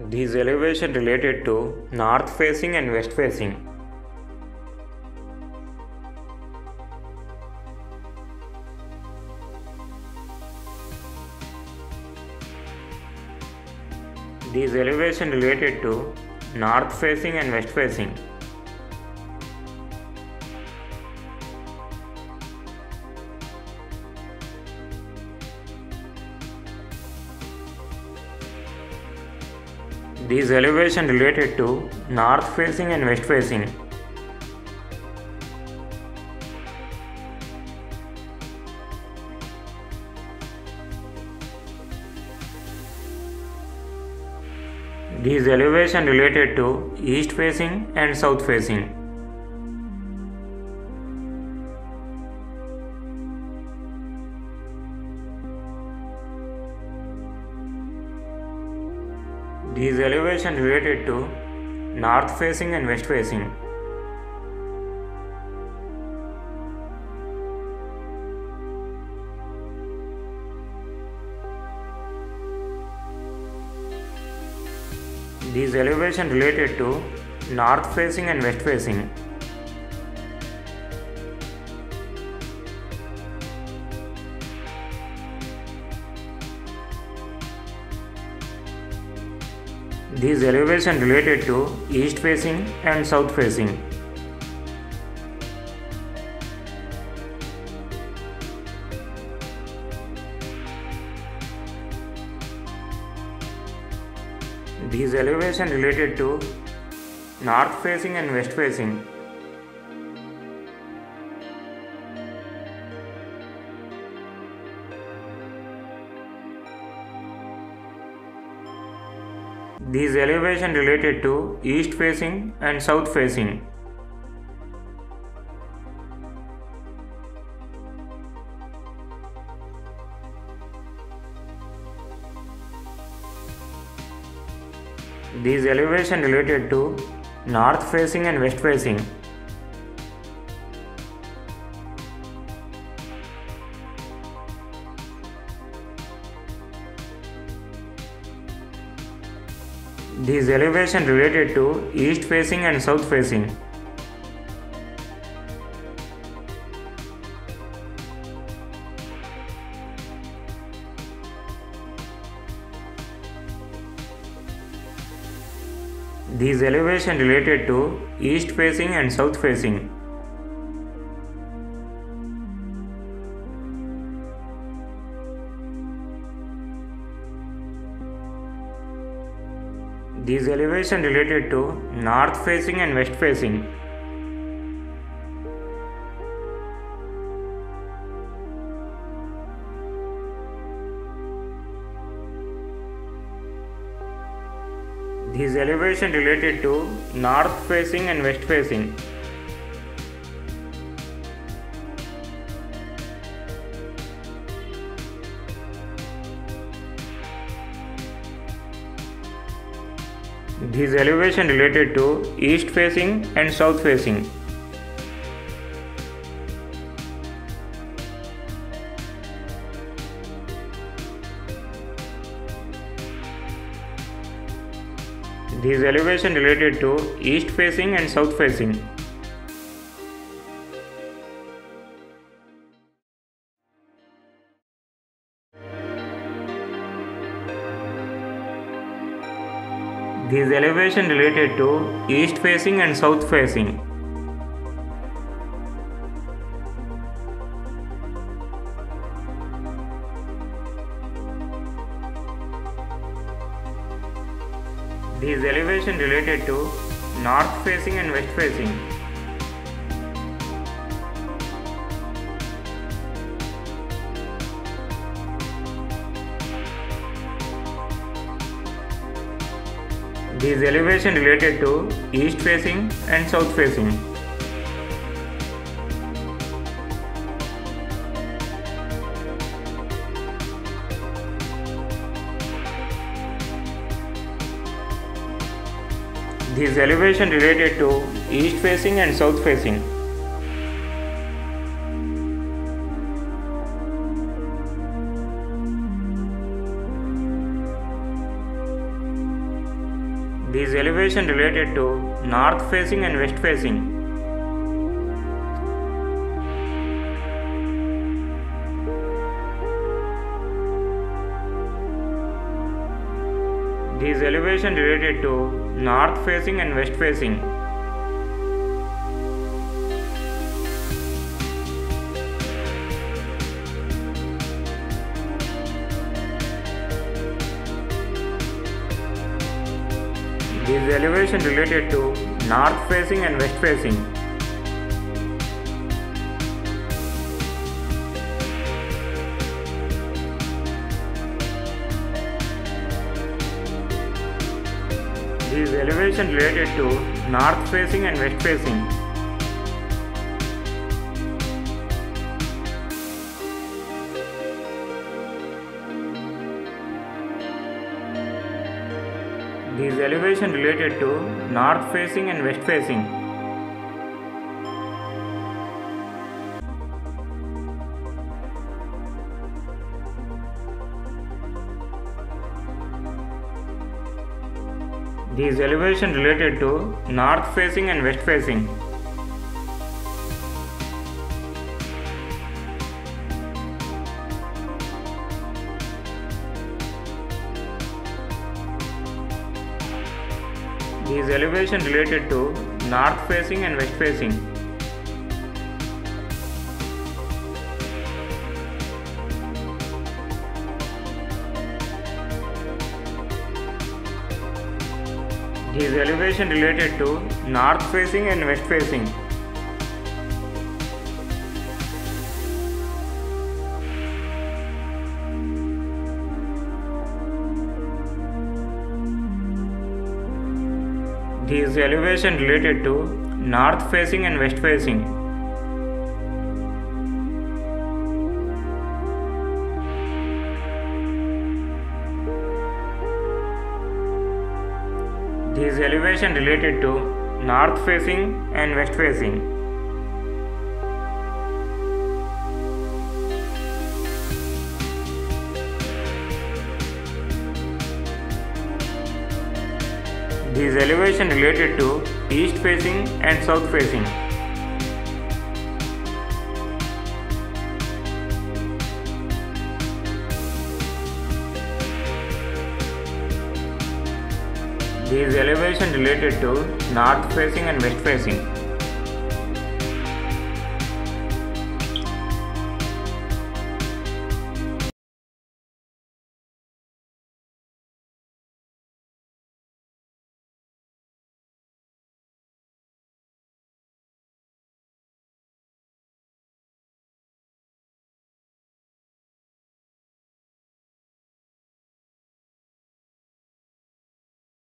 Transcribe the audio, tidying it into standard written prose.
These elevation related to north facing and west facing. These elevation related to north facing and west facing. These elevation related to north facing and west facing. These elevation related to east facing and south facing. These elevation related to north facing and west facing. These elevation related to north facing and west facing. These elevation related to east facing and south facing. These elevation related to north facing and west facing. These elevation related to east facing and south facing. These elevation related to north facing and west facing. These elevation related to east facing and south facing. These elevation related to east facing and south facing. These elevation related to north facing and west facing. These elevation related to north facing and west facing. These elevation related to east facing and south facing. These elevation related to east facing and south facing. These elevation related to east facing and south facing. These elevation related to north facing and west facing. These elevation related to east facing and south facing. These elevation related to east facing and south facing. These elevation related to north facing and west facing. These elevation related to north facing and west facing. These elevation related to north facing and west facing. These elevation related to north facing and west facing. These elevation related to north facing and west facing. These elevation related to north facing and west facing. These elevation related to north facing and west facing. These elevation related to north facing and west facing. These elevation related to north facing and west facing. These elevation related to north facing and west facing. These elevation related to east facing and south facing. These elevation related to north facing and west facing.